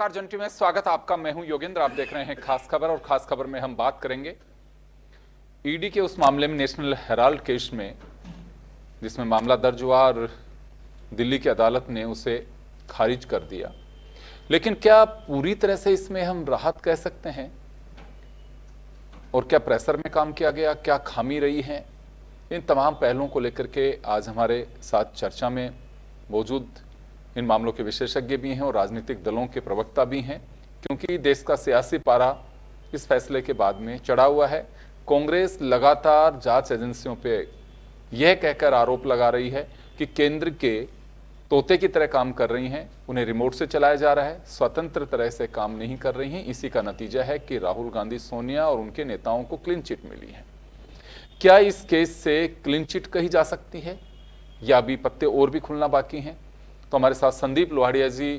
नमस्कार जंटी में स्वागत आपका। मैं हूं योगेंद्र, आप देख रहे हैं खास खबर। और खास खबर में हम बात करेंगे ईडी के उस मामले में, नेशनल हेराल्ड केस में, जिसमें मामला दर्ज हुआ और दिल्ली की अदालत ने उसे खारिज कर दिया। लेकिन क्या पूरी तरह से इसमें हम राहत कह सकते हैं? और क्या प्रेशर में काम किया गया, क्या खामी रही है? इन तमाम पहलुओं को लेकर के आज हमारे साथ चर्चा में मौजूद इन मामलों के विशेषज्ञ भी हैं और राजनीतिक दलों के प्रवक्ता भी हैं, क्योंकि देश का सियासी पारा इस फैसले के बाद में चढ़ा हुआ है। कांग्रेस लगातार जांच एजेंसियों पे यह कहकर आरोप लगा रही है कि केंद्र के तोते की तरह काम कर रही हैं, उन्हें रिमोट से चलाया जा रहा है, स्वतंत्र तरह से काम नहीं कर रही हैं। इसी का नतीजा है कि राहुल गांधी, सोनिया और उनके नेताओं को क्लीन चिट मिली है। क्या इस केस से क्लीन चिट कही जा सकती है या अभी पत्ते और भी खुलना बाकी हैं? तो हमारे साथ संदीप लोहाड़िया जी,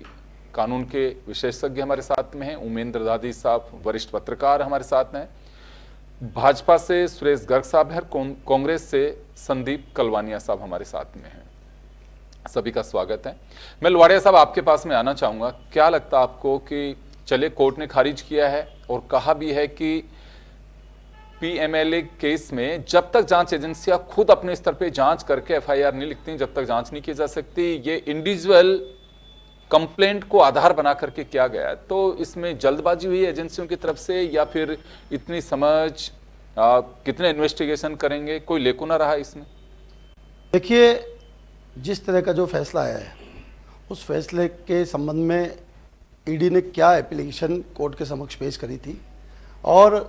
कानून के विशेषज्ञ हमारे साथ में हैं। उमेंद्र दादी साहब, वरिष्ठ पत्रकार हमारे साथ हैं। भाजपा से सुरेश गर्ग साहब हैं, कांग्रेस से संदीप कलवानिया साहब हमारे साथ में हैं। सभी का स्वागत है। मैं लोहाड़िया साहब आपके पास में आना चाहूंगा। क्या लगता है आपको कि चले कोर्ट ने खारिज किया है और कहा भी है कि पीएमएलए केस में जब तक जांच एजेंसियां खुद अपने स्तर पे जांच करके एफआईआर नहीं लिखती, जब तक जांच नहीं की जा सकती, ये इंडिविजुअल कंप्लेंट को आधार बना करके किया गया है, तो इसमें जल्दबाजी हुई एजेंसियों की तरफ से या फिर इतनी समझ, कितने इन्वेस्टिगेशन करेंगे, कोई लेको ना रहा इसमें? देखिए, जिस तरह का जो फैसला आया है उस फैसले के संबंध में ईडी ने क्या एप्लीकेशन कोर्ट के समक्ष पेश करी थी और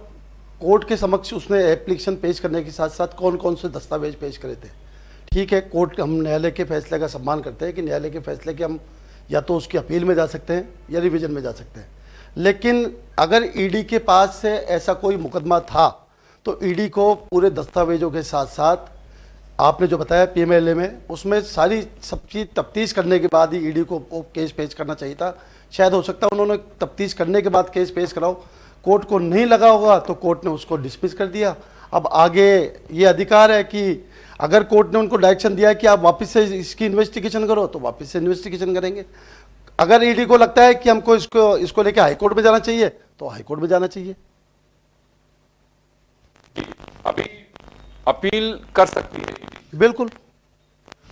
कोर्ट के समक्ष उसने एप्लीकेशन पेश करने के साथ साथ कौन कौन से दस्तावेज पेश करे थे। ठीक है, कोर्ट, हम न्यायालय के फैसले का सम्मान करते हैं कि न्यायालय के फैसले के हम या तो उसकी अपील में जा सकते हैं या रिवीजन में जा सकते हैं। लेकिन अगर ईडी के पास से ऐसा कोई मुकदमा था तो ईडी को पूरे दस्तावेजों के साथ साथ आपने जो बताया पीएमएलए में, उसमें सारी सब चीज़ तफ्तीश करने के बाद ही ईडी को केस पेश करना चाहिए था। शायद हो सकता है उन्होंने तफ्तीश करने के बाद केस पेश कराओ, कोर्ट को नहीं लगा होगा तो कोर्ट ने उसको डिसमिस कर दिया। अब आगे ये अधिकार है कि अगर कोर्ट ने उनको डायरेक्शन दिया है कि आप वापस से इसकी इन्वेस्टिगेशन करो तो वापस से इन्वेस्टिगेशन करेंगे। अगर ईडी को लगता है कि हमको इसको लेकर हाईकोर्ट में जाना चाहिए तो हाईकोर्ट में जाना चाहिए। अभी अपील कर सकती है, बिल्कुल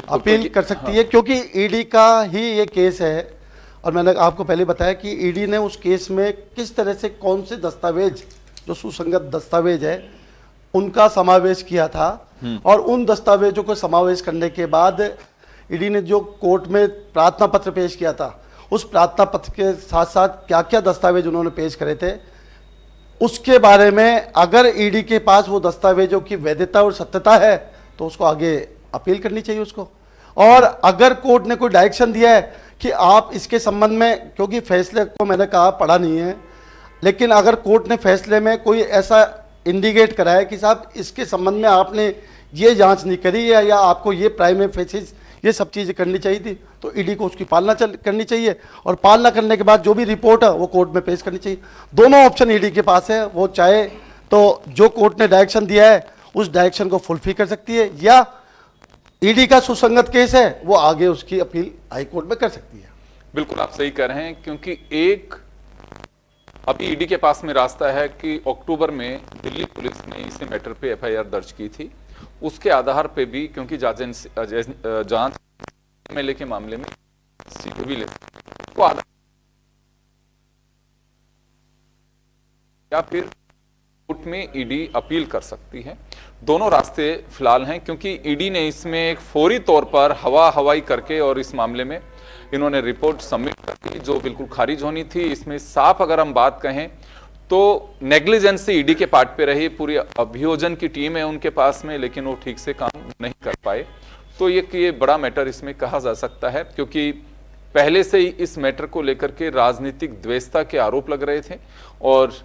अपील कर सकती है, क्योंकि ईडी का ही ये केस है। और मैंने आपको पहले बताया कि ईडी ने उस केस में किस तरह से कौन से दस्तावेज, जो सुसंगत दस्तावेज है, उनका समावेश किया था। और उन दस्तावेजों को समावेश करने के बाद ईडी ने जो कोर्ट में प्रार्थना पत्र पेश किया था, उस प्रार्थना पत्र के साथ साथ क्या क्या दस्तावेज उन्होंने पेश करे थे, उसके बारे में अगर ईडी के पास वो दस्तावेजों की वैधता और सत्यता है तो उसको आगे अपील करनी चाहिए उसको। और अगर कोर्ट ने कोई डायरेक्शन दिया है कि आप इसके संबंध में, क्योंकि फैसले को मैंने कहा पढ़ा नहीं है, लेकिन अगर कोर्ट ने फैसले में कोई ऐसा इंडिकेट करा है कि साहब इसके संबंध में आपने ये जांच नहीं करी है या आपको ये प्राइम फेसिस ये सब चीज़ें करनी चाहिए थी, तो ईडी को उसकी पालना करनी चाहिए। और पालना करने के बाद जो भी रिपोर्ट है वो कोर्ट में पेश करनी चाहिए। दोनों ऑप्शन ईडी के पास है। वो चाहे तो जो कोर्ट ने डायरेक्शन दिया है उस डायरेक्शन को फुलफिल कर सकती है, या ईडी का सुसंगत केस है वो आगे उसकी अपील हाईकोर्ट में कर सकती है। बिल्कुल आप सही कह रहे हैं, क्योंकि एक अभी ईडी के पास में रास्ता है कि अक्टूबर में दिल्ली पुलिस ने इसी मैटर पे एफआईआर दर्ज की थी, उसके आधार पे भी, क्योंकि जांच एमएलए के मामले में सीधे भी ले तो आधार या फिर कोर्ट में ईडी अपील कर सकती है। दोनों रास्ते फिलहाल हैं, क्योंकि ईडी ने इसमें एक फौरी तौर पर हवाई करके और इस मामले में इन्होंने रिपोर्ट सबमिट कर दी जो बिल्कुल खारिज होनी थी। इसमें साफ अगर हम बात कहें तो नेग्लिजेंस से ईडी के पार्ट पे रही, पूरी अभियोजन की टीम है उनके पास में, लेकिन वो ठीक से काम नहीं कर पाए। तो ये बड़ा मैटर इसमें कहा जा सकता है, क्योंकि पहले से ही इस मैटर को लेकर के राजनीतिक द्वेषता के आरोप लग रहे थे और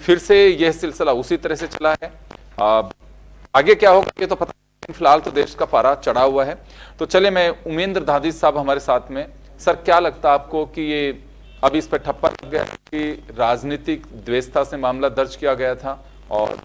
फिर से यह सिलसिला उसी तरह से चला है। आगे क्या होगा ये तो पता नहीं, फिलहाल तो देश का पारा चढ़ा हुआ है। तो चले, मैं उमेंद्र दादी साहब हमारे साथ में। सर, क्या लगता है आपको कि ये अभी इस पर ठप्पा लग गया कि राजनीतिक द्वेषता से मामला दर्ज किया गया था? और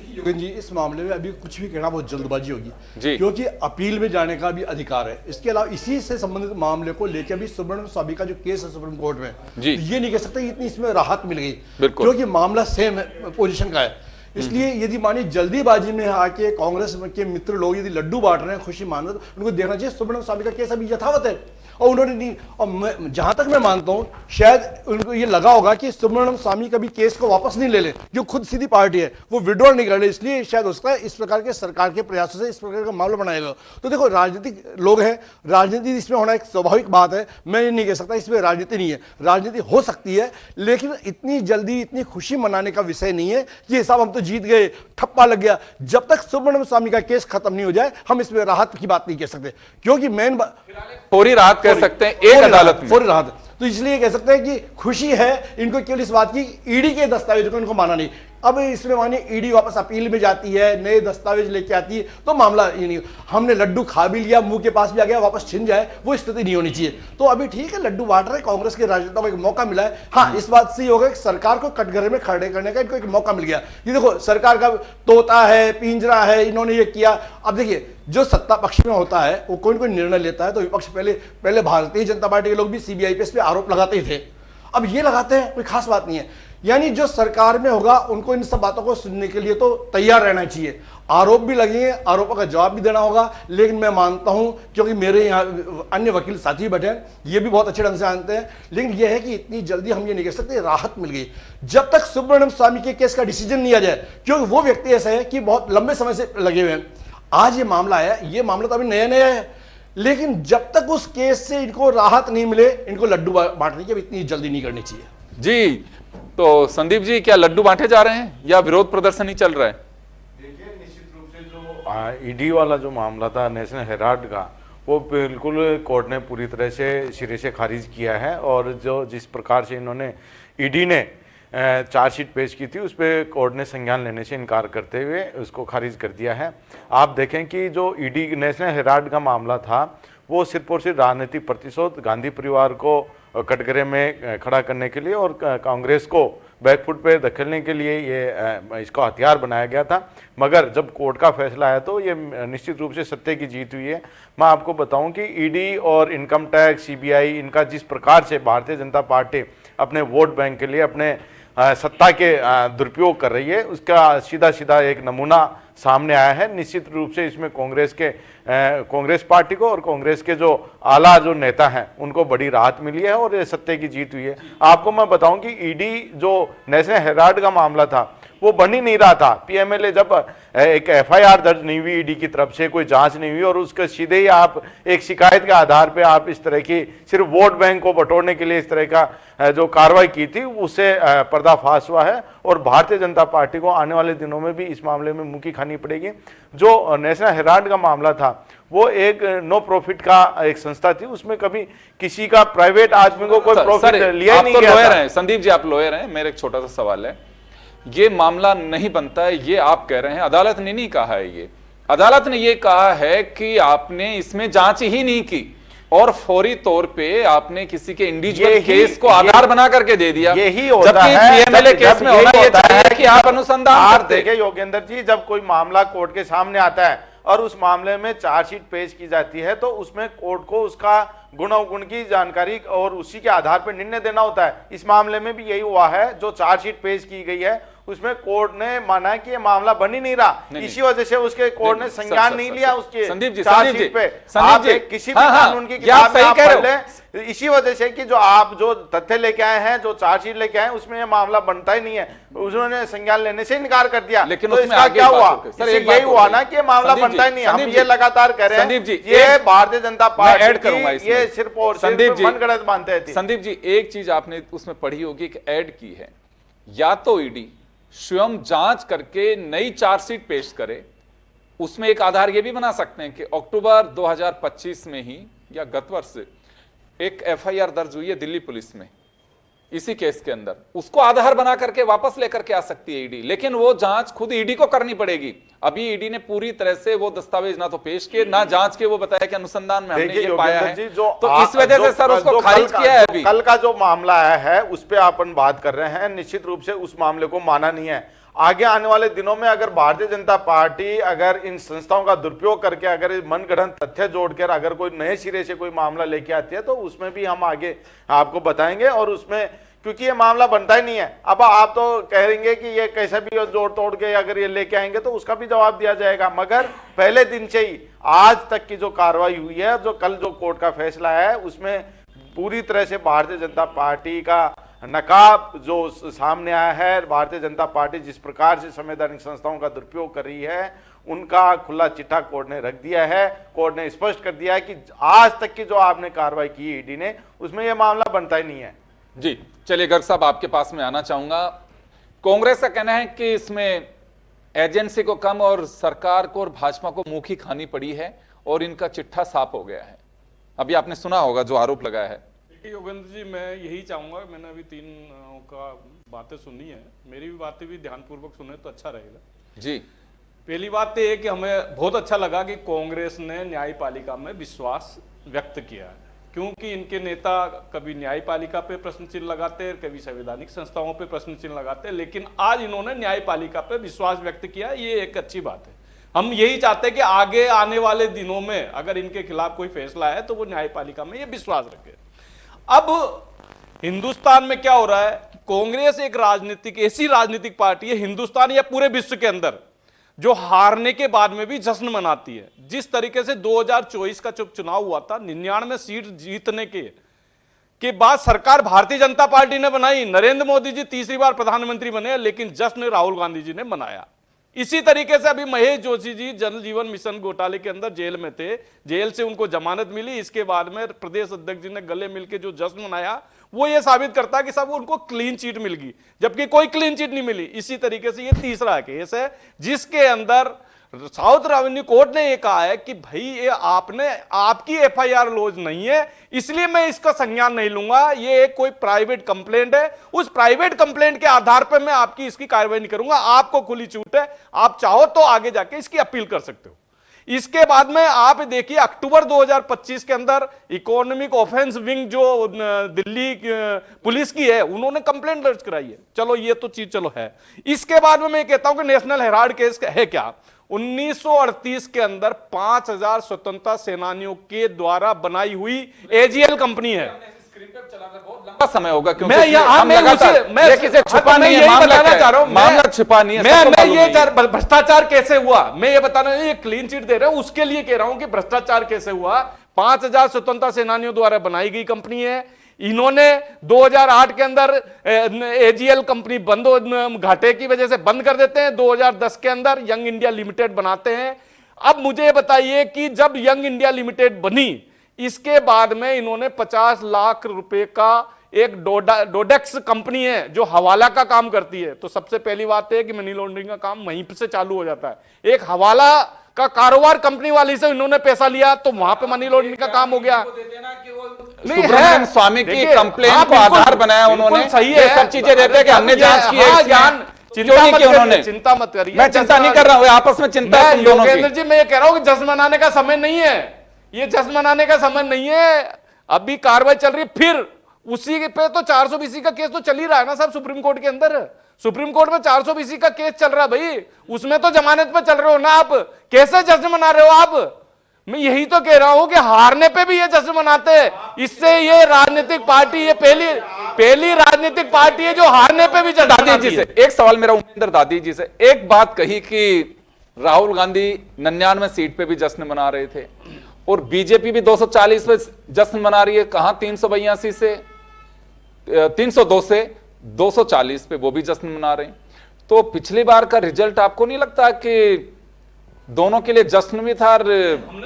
योगेंद्र जी, इस मामले में अभी कुछ भी कहना बहुत जल्दबाजी होगी जी। क्योंकि अपील में जाने का भी अधिकार है। इसके अलावा इसी से संबंधित मामले को लेकर भी सुब्रमण्यम स्वामी का जो केस है सुप्रीम कोर्ट में, जी। तो ये नहीं कह सकते इतनी इसमें राहत मिल गई, बिल्कुल। क्योंकि मामला सेम पोजीशन का है। इसलिए यदि मानिए जल्दीबाजी में आके कांग्रेस के मित्र लोग यदि लड्डू बांट रहे हैं खुशी मान रहे हैं, तो उनको देखना चाहिए सुब्रमण्यम स्वामी का केस अभी यथावत है और उन्होंने नहीं। और जहां तक मैं मानता हूं शायद उनको ये लगा होगा कि सुब्रमण्यम स्वामी कभी केस को वापस नहीं ले ले, जो खुद सीधी पार्टी है वो विड्रॉ नहीं कर ले, इसलिए शायद उसका इस प्रकार के सरकार के प्रयासों से इस प्रकार का मामला बनाएगा। तो देखो राजनीतिक लोग हैं, राजनीति इसमें होना एक स्वाभाविक बात है, मैं ये नहीं कह सकता इसमें राजनीति नहीं है, राजनीति हो सकती है, लेकिन इतनी जल्दी इतनी खुशी मनाने का विषय नहीं है कि साहब हम तो जीत गए, ठप्पा लग गया। जब तक सुब्रमण्यम स्वामी का केस खत्म नहीं हो जाए हम इसमें राहत की बात नहीं कह सकते, क्योंकि मेन पूरी राहत कह सकते हैं एक अदालत में, फौरी राहत। तो इसलिए कह सकते हैं कि खुशी है इनको केवल इस बात की ईडी के दस्तावेजों को इनको माना नहीं। अब इसमें मानिए ईडी वापस अपील में जाती है, नए दस्तावेज लेके आती है, तो मामला ये नहीं, हमने लड्डू खा भी लिया, मुंह के पास भी आ गया, वापस छिन जाए, वो स्थिति नहीं होनी चाहिए। तो अभी ठीक है लड्डू बांट रहे, कांग्रेस के राजनेताओं को एक मौका मिला है। हाँ, इस बात से होगा कि सरकार को कटघरे में खड़े करने का इनको एक मौका मिल गया। ये देखो सरकार का तोता है, पिंजरा है, इन्होंने ये किया। अब देखिए जो सत्ता पक्ष में होता है वो कोई कोई निर्णय लेता है, तो विपक्ष पहले भारतीय जनता पार्टी के लोग भी सीबीआई पे इस पे आरोप लगाते ही थे, अब ये लगाते हैं, कोई खास बात नहीं है। यानी जो सरकार में होगा उनको इन सब बातों को सुनने के लिए तो तैयार रहना चाहिए। आरोप भी लगेंगे, आरोपों का जवाब भी देना होगा, लेकिन मैं मानता हूं क्योंकि मेरे यहाँ अन्य वकील साथी बैठे हैं, ये भी बहुत अच्छे ढंग से जानते हैं, लेकिन यह है कि इतनी जल्दी हम ये नहीं कह सकते राहत मिल गई। जब तक सुब्रमण्यम स्वामी के केस का डिसीजन नहीं आ जाए, क्योंकि वो व्यक्ति ऐसा है कि बहुत लंबे समय से लगे हुए हैं। आज ये मामला है, ये मामला तो अभी नया नया है, लेकिन जब तक उस केस से इनको राहत नहीं मिले, इनको लड्डू बांटने की इतनी जल्दी नहीं करनी चाहिए। जी, तो संदीप जी क्या लड्डू बांटे जा रहे हैं या विरोध प्रदर्शन ही चल रहा है? देखिए निश्चित रूप से जो ईडी वाला जो मामला था नेशनल हेराल्ड का, वो बिल्कुल कोर्ट ने पूरी तरह से सिरे से खारिज किया है। और जो जिस प्रकार से इन्होंने ईडी ने चार्जशीट पेश की थी उस पर कोर्ट ने संज्ञान लेने से इनकार करते हुए उसको खारिज कर दिया है। आप देखें कि जो ईडी नेशनल हेराल्ड का मामला था वो सिर्फ और सिर्फ राजनीतिक प्रतिशोध, गांधी परिवार को कटघरे में खड़ा करने के लिए और कांग्रेस को बैकफुट पे धकेलने के लिए ये इसको हथियार बनाया गया था। मगर जब कोर्ट का फैसला आया तो ये निश्चित रूप से सत्य की जीत हुई है। मैं आपको बताऊं कि ईडी और इनकम टैक्स, सीबीआई, इनका जिस प्रकार से भारतीय जनता पार्टी अपने वोट बैंक के लिए अपने सत्ता के दुरुपयोग कर रही है, उसका सीधा सीधा एक नमूना सामने आया है। निश्चित रूप से इसमें कांग्रेस पार्टी को और कांग्रेस के जो आला जो नेता हैं उनको बड़ी राहत मिली है और ये सत्य की जीत हुई है। आपको मैं बताऊं कि ईडी जो नेशनल हेराल्ड का मामला था वो बन ही नहीं रहा था। पीएमएलए जब एक एफआईआर दर्ज नहीं हुई, ईडी की तरफ से कोई जांच नहीं हुई और उसके सीधे ही आप एक शिकायत के आधार पे आप इस तरह की सिर्फ वोट बैंक को बटोरने के लिए इस तरह का जो कार्रवाई की थी उससे पर्दाफाश हुआ है। और भारतीय जनता पार्टी को आने वाले दिनों में भी इस मामले में मुंह की खानी पड़ेगी। जो नेशनल हेराल्ड का मामला था वो एक नो प्रॉफिट का एक संस्था थी, उसमें कभी किसी का प्राइवेट आदमी को कोई प्रॉफिट लिया ही नहीं गया था। संदीप जी आप लॉयर हैं, मेरा एक छोटा सा सवाल है, ये मामला नहीं बनता है ये आप कह रहे हैं, अदालत ने नहीं कहा है। ये अदालत ने ये कहा है कि आपने इसमें जांच ही नहीं की और फौरी तौर पे आपने किसी के इंडिविजुअल केस को आधार बना करके दे दिया। यही होता है पीएमएलए केस में होना ये चाहिए कि आप अनुसंधान करते। देखिए योगेंद्र जी, जब कोई मामला कोर्ट के सामने आता है और उस मामले में चार्जशीट पेश की जाती है तो उसमें कोर्ट को उसका गुण अवगुण की जानकारी और उसी के आधार पर निर्णय देना होता है। इस मामले में भी यही हुआ है, जो चार्जशीट पेश की गई है उसमें कोर्ट ने माना है कि ये मामला बन ही नहीं रहा, इसी वजह से उसके कोर्ट ने संज्ञान नहीं लिया उसके चार्जशीट पे। आप किसी भी कानून की किताब में आप पढ़ लें, इसी वजह से कि जो आप जो तथ्य लेके आए हैं, जो चार्जशीट लेके आए उसमें ये मामला बनता ही नहीं है, उन्होंने संज्ञान लेने से इनकार कर दिया। लेकिन तो इसका क्या हुआ, यही हुआ ना कि मामला बनता ही नहीं। हम ये लगातार कह रहे हैं ये भारतीय जनता पार्टी ये सिर्फ और सिर्फ मनगढ़ंत मानते थे। संदीप जी एक चीज आपने उसमें पढ़ी होगी, एक ऐड की है, या तो ईडी स्वयं जांच करके नई चार्जशीट पेश करे, उसमें एक आधार ये भी बना सकते हैं कि अक्टूबर 2025 में ही या गत वर्ष एक एफआईआर दर्ज हुई है दिल्ली पुलिस में इसी केस के अंदर, उसको आधार बना करके वापस लेकर के आ सकती है ईडी, लेकिन वो जांच खुद ईडी को करनी पड़ेगी। अभी ईडी ने पूरी तरह से वो दस्तावेज ना तो पेश किए ना जांच के, वो बताया कि अनुसंधान में हमने ये पाया है, तो इस वजह से सर उसको खारिज किया है। अभी कल का जो मामला आया है उस पर अपन बात कर रहे हैं, निश्चित रूप से उस मामले को माना नहीं है। आगे आने वाले दिनों में अगर भारतीय जनता पार्टी अगर इन संस्थाओं का दुरुपयोग करके अगर मनगढ़ंत तथ्य जोड़कर अगर कोई नए सिरे से कोई मामला लेके आती है तो उसमें भी हम आगे आपको बताएंगे। और उसमें क्योंकि ये मामला बनता ही नहीं है, अब आप तो कहेंगे कि ये कैसे भी जोड़ तोड़ के अगर ये लेके आएंगे तो उसका भी जवाब दिया जाएगा, मगर पहले दिन से ही आज तक की जो कार्रवाई हुई है, जो कल जो कोर्ट का फैसला है, उसमें पूरी तरह से भारतीय जनता पार्टी का नकाब जो सामने आया है। भारतीय जनता पार्टी जिस प्रकार से संवैधानिक संस्थाओं का दुरुपयोग कर रही है, उनका खुला चिट्ठा कोर्ट ने रख दिया है। कोर्ट ने स्पष्ट कर दिया है कि आज तक की जो आपने कार्रवाई की ईडी ने, उसमें यह मामला बनता ही नहीं है। जी चलिए गर्ग साहब, आपके पास में आना चाहूंगा। कांग्रेस का कहना है कि इसमें एजेंसी को कम और सरकार को और भाजपा को मुंह की खानी पड़ी है और इनका चिट्ठा साफ हो गया है। अभी आपने सुना होगा जो आरोप लगाया है। देखिए योगेंद्र जी, मैं यही चाहूंगा, मैंने अभी 3 का बातें सुनी है, मेरी भी बातें भी ध्यानपूर्वक सुने तो अच्छा रहेगा। जी, पहली बात तो ये कि हमें बहुत अच्छा लगा कि कांग्रेस ने न्यायपालिका में विश्वास व्यक्त किया है, क्योंकि इनके नेता कभी न्यायपालिका पे प्रश्न चिन्ह लगाते हैं, कभी संवैधानिक संस्थाओं पे प्रश्न चिन्ह लगाते हैं, लेकिन आज इन्होंने न्यायपालिका पे विश्वास व्यक्त किया, ये एक अच्छी बात है। हम यही चाहते हैं कि आगे आने वाले दिनों में अगर इनके खिलाफ कोई फैसला है तो वो न्यायपालिका में ये विश्वास रखे। अब हिंदुस्तान में क्या हो रहा है, कांग्रेस एक ऐसी राजनीतिक पार्टी है हिंदुस्तान या पूरे विश्व के अंदर जो हारने के बाद में भी जश्न मनाती है। जिस तरीके से 2024 का चुनाव हुआ था, 99 सीट जीतने के बाद सरकार भारतीय जनता पार्टी ने बनाई, नरेंद्र मोदी जी तीसरी बार प्रधानमंत्री बने, लेकिन जश्न राहुल गांधी जी ने मनाया। इसी तरीके से अभी महेश जोशी जी जल जीवन मिशन घोटाले के अंदर जेल में थे, जेल से उनको जमानत मिली, इसके बाद में प्रदेश अध्यक्ष जी ने गले मिलकर जो जश्न मनाया, वो ये साबित करता है कि सब उनको क्लीन चिट मिल गई, जबकि कोई क्लीन चिट नहीं मिली। इसी तरीके से ये तीसरा केस है जिसके अंदर साउथ रेवेन्यू कोर्ट ने ये कहा है कि भाई ये आपकी एफआईआर लॉज नहीं है, इसलिए मैं इसका संज्ञान नहीं लूंगा, ये एक कोई प्राइवेट कंप्लेंट है, उस प्राइवेट कंप्लेंट के आधार पर मैं आपकी इसकी कार्रवाई नहीं करूंगा, आपको खुली छूट है, आप चाहो तो आगे जाके इसकी अपील कर सकते हो। इसके बाद में आप देखिए अक्टूबर 2025 के अंदर इकोनॉमिक ऑफेंस विंग जो दिल्ली पुलिस की है, उन्होंने कंप्लेंट दर्ज कराई है। चलो ये तो चीज चलो है। इसके बाद में मैं कहता हूं कि नेशनल हेराल्ड केस है क्या, 1938 के अंदर 5000 स्वतंत्रता सेनानियों के द्वारा बनाई हुई एजीएल कंपनी है। लंबा समय होगा क्योंकि मैं किसी छुपा नहीं है, मामला छुपा नहीं है। मैं ये भ्रष्टाचार कैसे हुआ, मैं ये बताना, ये क्लीन चिट दे रहे हूं उसके लिए कह रहा हूं कि भ्रष्टाचार कैसे हुआ। 5000 स्वतंत्रता सेनानियों द्वारा बनाई गई कंपनी है। इन्होंने 2008 के अंदर एजीएल कंपनी घाटे की वजह से बंद कर देते हैं, 2010 के अंदर यंग इंडिया लिमिटेड बनाते हैं। अब मुझे बताइए कि जब यंग इंडिया लिमिटेड बनी, इसके बाद में इन्होंने 50 लाख रुपए का एक डोडेक्स कंपनी है जो हवाला का काम करती है। तो सबसे पहली बात है कि मनी लॉन्ड्रिंग का काम वहीं से चालू हो जाता है। एक हवाला का कारोबार कंपनी वाली से इन्होंने पैसा लिया तो वहां पे मनी लॉन्ड्रिंग का काम हो गया। नहीं है, स्वामी की कंप्लेन को आधार बनाया उन्होंने, सही ये है, सब चीजें रहते हैं कि हमने जांच की है, ज्ञान चिंता मत करिए, मैं चिंता नहीं कर रहा हूं, आपस में चिंता है तुम दोनों की। योगेंद्र जी मैं ये कह रहा हूं कि जश्न मनाने का समय नहीं है, ये जश्न मनाने का समय नहीं है। अभी कार्रवाई चल रही है, फिर उसी पे तो 420 का केस तो चल ही रहा है ना साहब, सुप्रीम कोर्ट के अंदर। सुप्रीम कोर्ट में 420 का केस चल रहा है भाई, उसमें तो जमानत पे चल रहे हो ना आप, कैसे जश्न मना रहे हो आप? मैं यही तो कह रहा हूं कि हारने पे भी ये जश्न मनाते हैं। इससे ये राजनीतिक पार्टी, ये पहली राजनीतिक पार्टी है जो हारने पे भी जश्न मनाती है। दादी जी से एक सवाल मेरा, उमेंद्र दादी जी से एक बात कही कि राहुल गांधी 99 सीट पे भी जश्न मना रहे थे और बीजेपी भी 240 पे जश्न मना रही है। कहां 382 से 302 से 240 पे वो भी जश्न मना रहे हैं। तो पिछली बार का रिजल्ट आपको नहीं लगता कि दोनों के लिए जश्न भी था और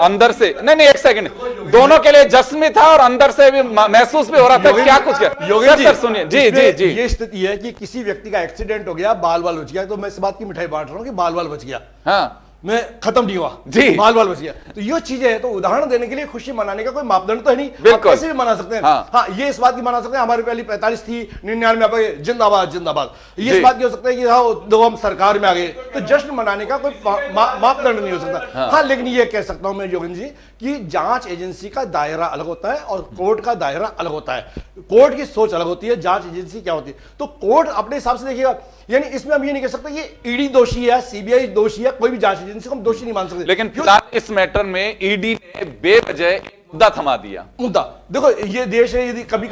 अंदर से नहीं एक सेकंड, दोनों के लिए जश्न भी था और अंदर से भी महसूस भी हो रहा था क्या कुछ क्या? योगेंद्र सर सुनिए जी ये स्थिति है कि किसी व्यक्ति का एक्सीडेंट हो गया, बाल बच गया, तो मैं इस बात की मिठाई बांट रहा हूं कि बाल बच गया। हाँ, मैं खत्म नहीं हुआ जी। माल बच गया। तो ये चीजें है, तो उदाहरण देने के लिए खुशी मनाने का कोई मापदंड तो है नहीं, आप बिल्कुल। कैसे भी मना सकते हैं। हाँ। हाँ, ये इस बात की मना सकते हैं हमारी पहली 45 थी, 99 पे जिंदाबाद जिंदाबाद, ये जी। इस बात की हो सकता है कि हाँ दो हम सरकार में आ गए, तो जश्न मनाने का कोई मापदंड नहीं हो सकता। हाँ, लेकिन ये कह सकता हूं मैं योगेंद्र जी कि जांच एजेंसी का दायरा अलग होता है और कोर्ट का दायरा अलग होता है। कोर्ट की सोच अलग होती है, जांच एजेंसी क्या होती है, तो कोर्ट अपने हिसाब से देखिएगा। यानी इसमें हम ये नहीं कह सकते ये ईडी दोषी है, सीबीआई दोषी है, कोई भी जांच एजेंसी को हम दोषी नहीं मान सकते। लेकिन फिलहाल इस मैटर में ईडी ने बेवजह एक मुद्दा थमा दिया। मुद्दा देखो, ये देश है, यदि कभी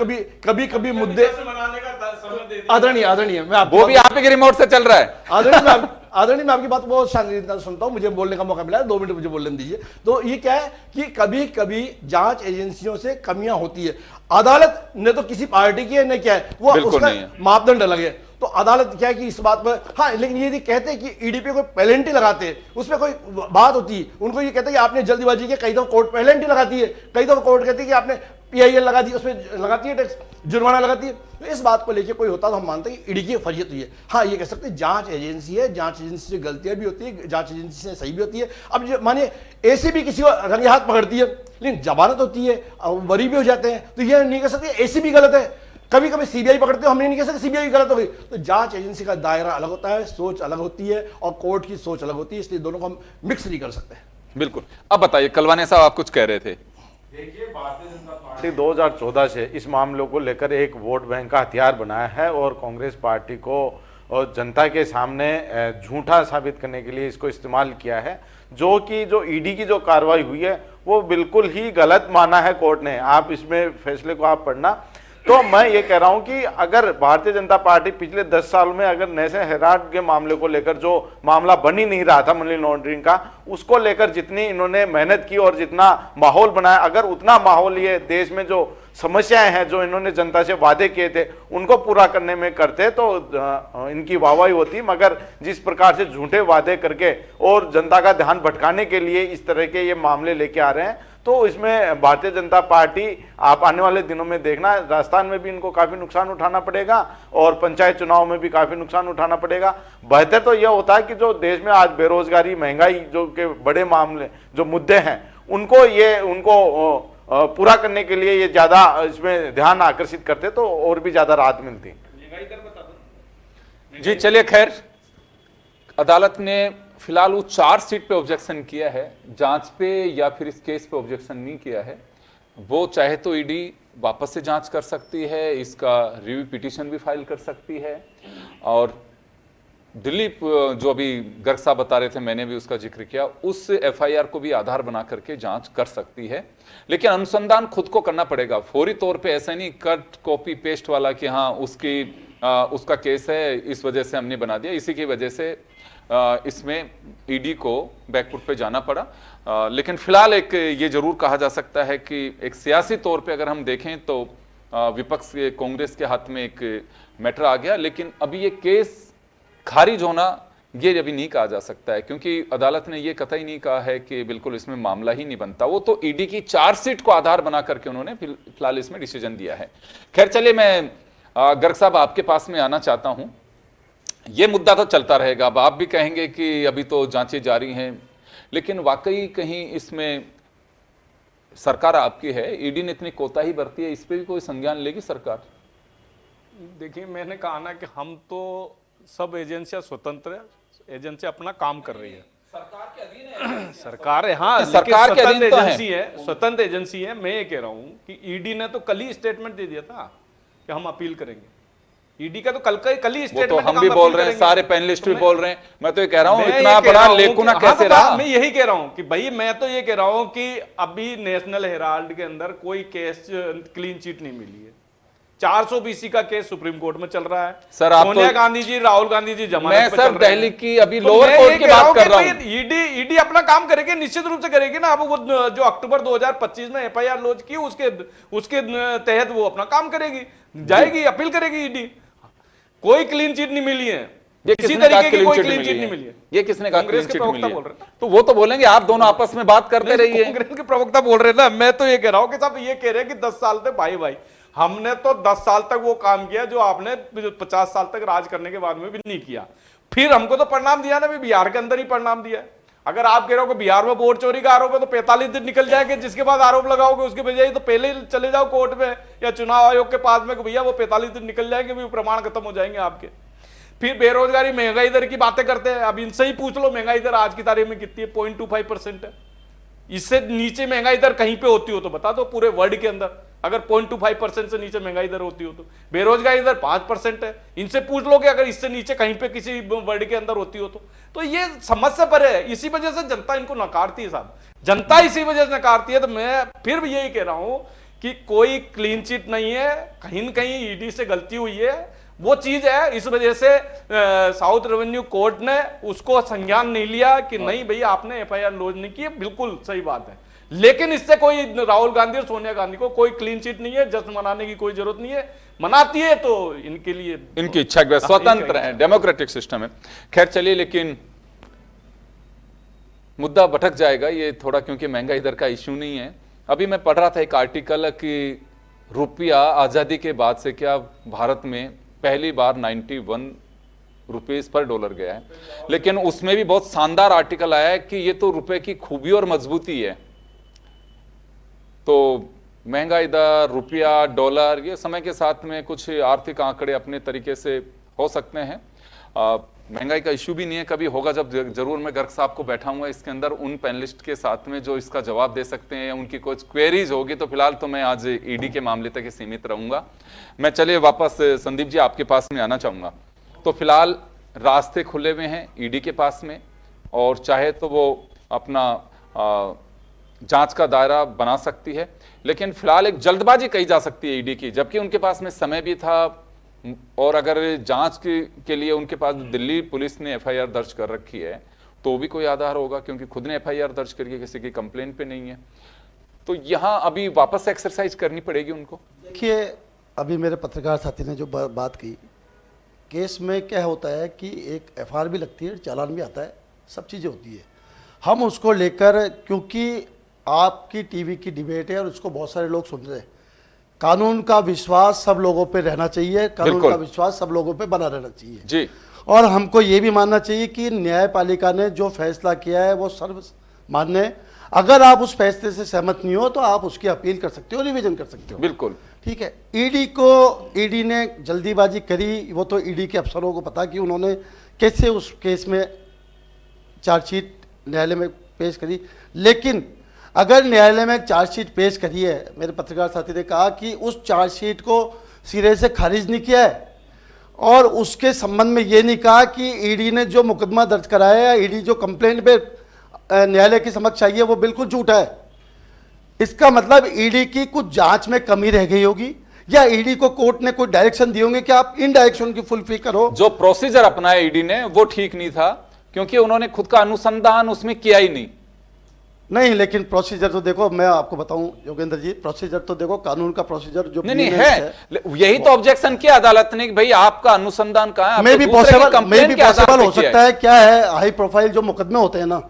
कभी मुद्दे मनाने का समय दे दिया। आदरणीय मैं आपको वो भी आप ही रिमोट से चल रहा है। आदरणीय मैं आपकी बात बहुत शांति सुनता हूं, मुझे बोलने का मौका मिला है, 2 मिनट मुझे बोलने दीजिए। तो ये क्या है कि कभी कभी जांच एजेंसियों से कमियां होती है। अदालत ने तो किसी पार्टी की है न क्या है, वो बिल्कुल उसका नहीं है। मापदंड अलग है। तो अदालत क्या है कि इस बात पर हाँ, लेकिन ये यदि कहते हैं कि ईडी पे कोई पेनल्टी लगाते हैं, उसमें कोई बात होती है, उनको ये कहते हैं कि आपने जल्दीबाजी की, कई दफा कोर्ट पेनल्टी लगाती है, कई दफा कोर्ट कहती है कि आपने PIL लगा दी, उसमें लगाती है टैक्स, जुर्माना लगाती है। तो इस बात को लेकर कोई होता तो हम मानते हैं कि ईडी की फर्जियत हुई है। हाँ, ये कह सकते हैं जांच एजेंसी है, जांच एजेंसी से गलतियां भी होती है, जांच एजेंसी से सही भी होती है। अब मानिए ACB किसी को रंगे हाथ पकड़ती है, लेकिन जमानत होती है, बरी भी हो जाते हैं, तो ये नहीं कह सकते ACB गलत है। कभी कभी CBI पकड़ते हो, हमने नहीं कह सकते CBI गलत हो गई। तो जांच एजेंसी का दायरा अलग होता है, सोच अलग होती है, और कोर्ट की सोच अलग होती है, इसलिए दोनों को हम मिक्स नहीं कर सकते। बिल्कुल। अब बताइए कलवाने साहब, आप कुछ कह रहे थे। देखिए, भारतीय जनता पार्टी 2014 से इस मामलों को लेकर एक वोट बैंक का हथियार बनाया है और कांग्रेस पार्टी को और जनता के सामने झूठा साबित करने के लिए इसको इस्तेमाल किया है। जो ईडी की जो कार्रवाई हुई है वो बिल्कुल ही गलत माना है कोर्ट ने। आप इसमें फैसले को आप पढ़ना। तो मैं ये कह रहा हूं कि अगर भारतीय जनता पार्टी पिछले 10 साल में अगर नेशनल हेराल्ड के मामले को लेकर जो मामला बन ही नहीं रहा था मनी लॉन्ड्रिंग का, उसको लेकर जितनी इन्होंने मेहनत की और जितना माहौल बनाया, अगर उतना माहौल ये देश में जो समस्याएं हैं, जो इन्होंने जनता से वादे किए थे, उनको पूरा करने में करते तो इनकी वाहवाही होती। मगर जिस प्रकार से झूठे वादे करके और जनता का ध्यान भटकाने के लिए इस तरह के ये मामले लेके आ रहे हैं, तो इसमें भारतीय जनता पार्टी आप आने वाले दिनों में देखना, राजस्थान में भी इनको काफी नुकसान उठाना पड़ेगा और पंचायत चुनाव में भी काफी नुकसान उठाना पड़ेगा। बेहतर तो यह होता है कि जो देश में आज बेरोजगारी, महंगाई जो के बड़े मामले जो मुद्दे हैं, उनको पूरा करने के लिए ये ज्यादा इसमें ध्यान आकर्षित करते तो और भी ज्यादा राहत मिलती। जी चलिए, खैर अदालत ने फिलहाल वो चार्जशीट पे ऑब्जेक्शन किया है, जांच पे या फिर इस केस पे ऑब्जेक्शन नहीं किया है। वो चाहे तो ईडी वापस से जांच कर सकती है, इसका रिव्यू पिटीशन भी फाइल कर सकती है, और दिलीप जो अभी गर्ग साहब बता रहे थे, मैंने भी उसका जिक्र किया, उस FIR को भी आधार बना करके जांच कर सकती है। लेकिन अनुसंधान खुद को करना पड़ेगा, फौरी तौर पे ऐसा नहीं कट कॉपी पेस्ट वाला कि हाँ उसका केस है इस वजह से हमने बना दिया, इसी की वजह से इसमें ईडी को बैकफुट पे जाना पड़ा। लेकिन फिलहाल एक ये जरूर कहा जा सकता है कि एक सियासी तौर पे अगर हम देखें तो विपक्ष के कांग्रेस के हाथ में एक मैटर आ गया, लेकिन अभी ये केस खारिज होना ये अभी नहीं कहा जा सकता है, क्योंकि अदालत ने ये कतई नहीं कहा है कि बिल्कुल इसमें मामला ही नहीं बनता। वो तो ईडी की चार्जशीट को आधार बना करके उन्होंने फिलहाल इसमें डिसीजन दिया है। खैर चलिए, मैं गर्ग साहब आपके पास में आना चाहता हूं। ये मुद्दा तो चलता रहेगा, अब आप भी कहेंगे कि अभी तो जांचें जारी हैं, लेकिन वाकई कहीं इसमें सरकार आपकी है, ईडी ने इतनी कोताही बरती है, इस पर भी कोई संज्ञान लेगी सरकार? देखिए, मैंने कहा ना कि हम तो सब एजेंसियां स्वतंत्र है, एजेंसियां अपना काम कर रही है, सरकार के अधीन है, सरकार है, हाँ, सरकार के अधीन तो एजेंसी है, स्वतंत्र एजेंसी है। मैं ये कह रहा हूं कि ईडी ने तो कल ही स्टेटमेंट दे दिया था कि हम अपील करेंगे। ईडी का तो कल ही स्टेटमेंट, तो हम भी बोल रहे हैं, सारे पैनलिस्ट भी बोल रहे हैं। मैं तो ये कह रहा हूं इतना बड़ा लेकुना कैसे रहा? मैं यही कह रहा हूं कि भाई, मैं तो ये कह रहा हूं कि अभी नेशनल हेराल्ड के अंदर कोई केस क्लीन चिट नहीं मिली है। 400 BC का केस सुप्रीम कोर्ट में चल रहा है सर। आप सोनिया गांधी जी, राहुल गांधी जी जमानत मैं पे सर चल रहे दिल्ली हैं। की अभी लोअर कोर्ट की बात कर रहा हूं। ईडी अपना काम करेगी, निश्चित रूप से करेगी ना। अब वो जो अक्टूबर 2025 में FIR लॉन्च की, उसके तहत वो अपना काम करेगी, जाएगी, अपील करेगी ईडी। कोई क्लीन चिट नहीं मिली है, किसी तरीके की कोई क्लीन चिट नहीं मिली है। ये किसने कहा? कांग्रेस के प्रवक्ता बोल रहे हैं, तो वो तो बोलेंगे, आप दोनों आपस में बात करते रहिए। कांग्रेस के प्रवक्ता बोल रहे हैं ना, मैं तो ये कह रहा हूं कि साहब ये कह रहे हैं कि 10 साल तक भाई हमने तो 10 साल तक वो काम किया जो आपने 50 साल तक राज करने के बाद में भी नहीं किया। फिर हमको तो परिणाम दिया ना, भी बिहार के अंदर ही परिणाम दिया है। अगर आप कह रहे हो कि बिहार में वोट चोरी का आरोप है तो 45 दिन निकल जाएंगे, जिसके बाद आरोप लगाओगे उसके बजाय तो पहले ही चले जाओ कोर्ट में या चुनाव आयोग के पास में कि भैया वो 45 दिन निकल जाएंगे, भी प्रमाण खत्म हो जाएंगे आपके। फिर बेरोजगारी महंगाई दर की बातें करते हैं, अब इनसे ही पूछ लो महंगाई दर आज की तारीख में कितनी है, 0.25% है। इससे नीचे महंगाई दर कहीं पे होती हो तो बता दो पूरे वर्ल्ड के अंदर, अगर 0.25% से नीचे महंगाई दर होती हो तो। बेरोजगारी दर 5% है, इनसे पूछ लो कि अगर इससे नीचे कहीं पे किसी वर्ल्ड के अंदर होती हो तो ये समझ से परे है। इसी वजह से जनता इनको नकारती है साहब, जनता इसी वजह से नकारती है। तो मैं फिर भी यही कह रहा हूं कि कोई क्लीन चिट नहीं है, कहीं न कहीं ईडी से गलती हुई है, वो चीज है। इस वजह से साउथ रेवेन्यू कोर्ट ने उसको संज्ञान नहीं लिया कि नहीं भैया आपने एफआईआर लॉन्च नहीं की, बिल्कुल सही बात है। लेकिन इससे कोई राहुल गांधी और सोनिया गांधी को कोई क्लीन चिट नहीं है, जश्न मनाने की कोई जरूरत नहीं है। मनाती है तो इनके लिए इनकी इच्छा के स्वतंत्र है, डेमोक्रेटिक सिस्टम है। खैर चलिए, लेकिन मुद्दा भटक जाएगा ये थोड़ा, क्योंकि महंगाई दर का इश्यू नहीं है। अभी मैं पढ़ रहा था एक आर्टिकल कि रुपया आजादी के बाद से क्या भारत में पहली बार 91 रुपीस पर डॉलर गया है, लेकिन उसमें भी बहुत शानदार आर्टिकल आया है कि ये तो रुपए की खूबी और मजबूती है। तो महंगाई दर, रुपया, डॉलर, ये समय के साथ में कुछ आर्थिक आंकड़े अपने तरीके से हो सकते हैं। महंगाई का इश्यू भी नहीं है, कभी होगा जब जरूर मैं गर्ग साहब को बैठाऊंगा इसके अंदर उन पैनलिस्ट के साथ में जो इसका जवाब दे सकते हैं, या उनकी कुछ क्वेरीज होगी। तो फिलहाल तो मैं आज ईडी के मामले तक ही सीमित रहूंगा। मैं चलिए वापस संदीप जी आपके पास में आना चाहूंगा। तो फिलहाल रास्ते खुले हुए हैं ईडी के पास में, और चाहे तो वो अपना जांच का दायरा बना सकती है, लेकिन फिलहाल एक जल्दबाजी कही जा सकती है ईडी की, जबकि उनके पास में समय भी था। और अगर जांच के लिए उनके पास दिल्ली पुलिस ने एफआईआर दर्ज कर रखी है तो भी कोई आधार होगा, क्योंकि खुद ने एफआईआर दर्ज करी, किसी की कंप्लेंट पे नहीं है। तो यहां अभी वापस एक्सरसाइज करनी पड़ेगी उनको। देखिए, अभी मेरे पत्रकार साथी ने जो बात की, केस में क्या होता है कि एक एफआईआर भी लगती है, चालान भी आता है, सब चीज़ें होती है। हम उसको लेकर, क्योंकि आपकी टीवी की डिबेट है और उसको बहुत सारे लोग सुन रहे हैं, कानून का विश्वास सब लोगों पे रहना चाहिए, कानून का विश्वास सब लोगों पे बना रहना चाहिए जी। और हमको ये भी मानना चाहिए कि न्यायपालिका ने जो फैसला किया है वो सर्वमान्य है। अगर आप उस फैसले से सहमत नहीं हो तो आप उसकी अपील कर सकते हो, रिवीजन कर सकते हो। बिल्कुल ठीक है। ईडी ने जल्दीबाजी करी, वो तो ईडी के अफसरों को पता कि उन्होंने कैसे उस केस में चार्जशीट न्यायालय में पेश करी। लेकिन अगर न्यायालय में चार्जशीट पेश करी है, मेरे पत्रकार साथी ने कहा कि उस चार्जशीट को सिरे से खारिज नहीं किया है और उसके संबंध में ये नहीं कहा कि ईडी ने जो मुकदमा दर्ज कराया है, ईडी जो कंप्लेंट पे न्यायालय के समक्ष आई है, वो बिल्कुल झूठा है। इसका मतलब ईडी की कुछ जांच में कमी रह गई होगी, या ईडी को कोर्ट ने कोई डायरेक्शन दिए होंगे कि आप इन डायरेक्शन की फुलफिल करो। जो प्रोसीजर अपनाया ईडी ने वो ठीक नहीं था, क्योंकि उन्होंने खुद का अनुसंधान उसमें किया ही नहीं। लेकिन प्रोसीजर तो देखो, मैं आपको बताऊं योगेंद्र जी, प्रोसीजर तो देखो, कानून का प्रोसीजर जो नहीं है। यही तो ऑब्जेक्शन किया अदालत ने कि भाई आपका अनुसंधान कहां है, मैं भी पॉसिबल हो सकता है। क्या है, हाई प्रोफाइल जो मुकदमे होते हैं ना,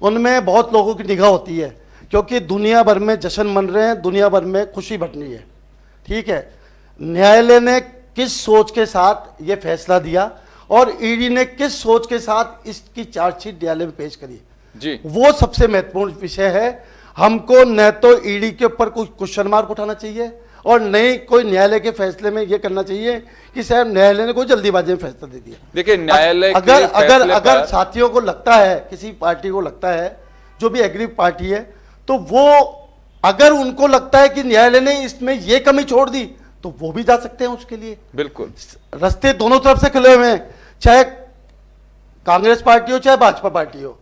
उनमें बहुत लोगों की निगाह होती है, क्योंकि दुनिया भर में जश्न मन रहे हैं, दुनिया भर में खुशी बटनी है। ठीक है, न्यायालय ने किस सोच के साथ ये फैसला दिया और ईडी ने किस सोच के साथ इसकी चार्जशीट न्यायालय में पेश करी जी, वो सबसे महत्वपूर्ण विषय है। हमको न तो ईडी के ऊपर कोई क्वेश्चन मार्क उठाना चाहिए और न ही कोई न्यायालय के फैसले में ये करना चाहिए कि शायद न्यायालय ने कोई जल्दीबाजी में फैसला दे दिया। देखिए, न्यायालय अगर साथियों को लगता है, किसी पार्टी को लगता है, जो भी एग्री पार्टी है, तो वो अगर उनको लगता है कि न्यायालय ने इसमें ये कमी छोड़ दी तो वो भी जा सकते हैं उसके लिए। बिल्कुल, रास्ते दोनों तरफ से खुले हुए हैं, चाहे कांग्रेस पार्टी हो चाहे भाजपा पार्टी हो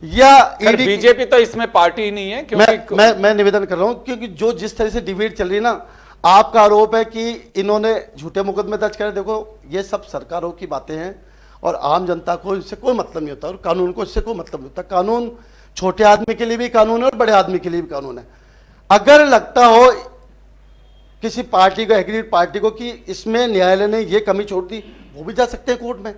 या ईडी। बीजेपी तो इसमें पार्टी ही नहीं है, क्योंकि मैं निवेदन कर रहा हूं, क्योंकि जो जिस तरह से डिबेट चल रही है ना, आपका आरोप है कि इन्होंने झूठे मुकदमे दर्ज करे। देखो, ये सब सरकारों की बातें हैं और आम जनता को इससे कोई मतलब नहीं होता और कानून को इससे कोई मतलब नहीं होता। कानून छोटे आदमी के लिए भी कानून है और बड़े आदमी के लिए भी कानून है। अगर लगता हो किसी पार्टी को, एग्रीड पार्टी को, कि इसमें न्यायालय ने ये कमी छोड़ दी, वो भी जा सकते हैं कोर्ट में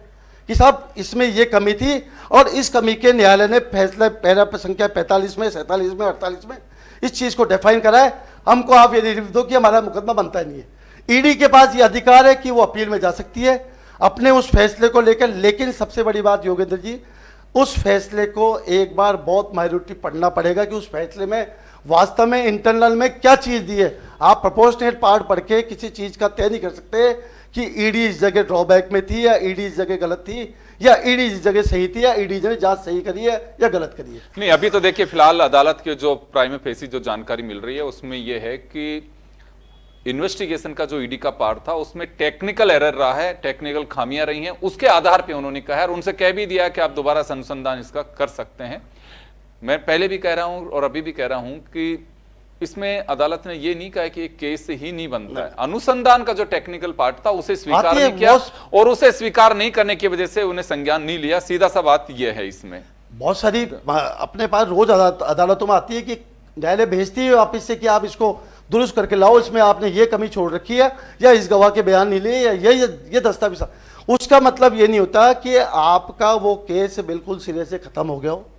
कि साहब इसमें ये कमी थी और इस कमी के न्यायालय ने फैसला पैरा संख्या 45 में, 47 में, 48 में इस चीज को डिफाइन करा है। हमको आप ये लिख दो कि हमारा मुकदमा बनता ही नहीं है। ईडी के पास ये अधिकार है कि वो अपील में जा सकती है अपने उस फैसले को लेकर। लेकिन सबसे बड़ी बात योगेंद्र जी, उस फैसले को एक बार बहुत माइनॉरिटी पढ़ना पड़ेगा कि उस फैसले में वास्तव में इंटरनल में क्या चीज दी है। आप प्रोपोर्शनेट पार्ट पढ़ के किसी चीज का तय नहीं कर सकते कि ईडी इस जगह ड्रॉबैक में थी या ईडी इस जगह गलत थी या ईडी इस जगह सही थी या ईडी ने जांच सही करी है या गलत करी है। नहीं, अभी तो देखिए फिलहाल अदालत के जो प्राइमा फेसी जो जानकारी मिल रही है उसमें यह है कि इन्वेस्टिगेशन का जो ईडी का पार्ट था उसमें टेक्निकल एरर रहा है, टेक्निकल खामियां रही हैं, उसके आधार पे उन्होंने कहा है और उनसे कह भी दिया कि आप दोबारा से अनुसंधान इसका कर सकते हैं। मैं पहले भी कह रहा हूं और अभी भी कह रहा हूं कि इसमें अदालत ने ये नहीं कहा कि एक केस ही नहीं बनता है, अनुसंधान का जो टेक्निकल पार्ट था उसे स्वीकार नहीं किया और उसे स्वीकार नहीं करने की वजह से उन्हें संज्ञान नहीं लिया। सीधा सा बात यह है। इसमें बहुत सारी अपने पास रोज अदालतों में आती है कि न्यायालय भेजती है वापिस से कि आप इसको दुरुस्त करके लाओ, इसमें आपने ये कमी छोड़ रखी है या इस गवाह के बयान नहीं लिए या ये दस्तावेज। उसका मतलब ये नहीं होता कि आपका वो केस बिल्कुल सिरे से खत्म हो गया हो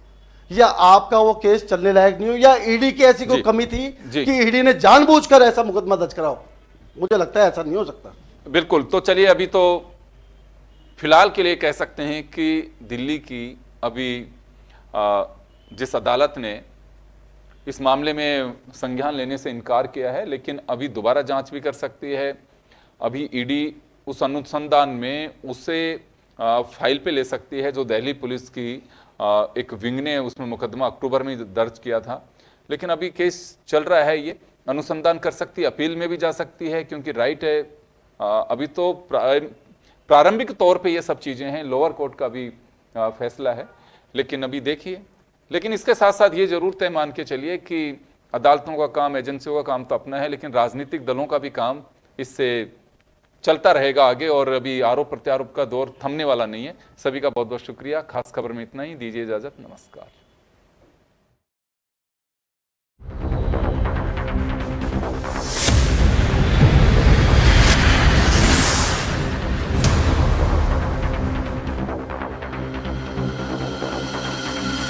या आपका वो केस चलने लायक नहीं हो या ईडी की ऐसी कोई कमी थी कि ईडी ने जानबूझकर ऐसा मुकदमा दर्ज कराओ। मुझे लगता है ऐसा नहीं हो सकता। बिल्कुल। तो चलिए अभी तो फिलहाल के लिए कह सकते हैं कि दिल्ली की अभी जिस अदालत ने इस मामले में संज्ञान लेने से इनकार किया है, लेकिन अभी दोबारा जांच भी कर सकती है। अभी ईडी उस अनुसंधान में उसे फाइल पे ले सकती है जो दिल्ली पुलिस की एक विंग ने उसमें मुकदमा अक्टूबर में दर्ज किया था, लेकिन अभी केस चल रहा है। ये अनुसंधान कर सकती है, अपील में भी जा सकती है क्योंकि राइट है। अभी तो प्रारंभिक तौर पे ये सब चीज़ें हैं, लोअर कोर्ट का भी फैसला है, लेकिन अभी देखिए। लेकिन इसके साथ साथ ये जरूर तय मान के चलिए कि अदालतों का काम, एजेंसियों का काम तो अपना है, लेकिन राजनीतिक दलों का भी काम इससे चलता रहेगा आगे और अभी आरोप प्रत्यारोप का दौर थमने वाला नहीं है। सभी का बहुत बहुत शुक्रिया। खास खबर में इतना ही। दीजिए इजाजत। नमस्कार।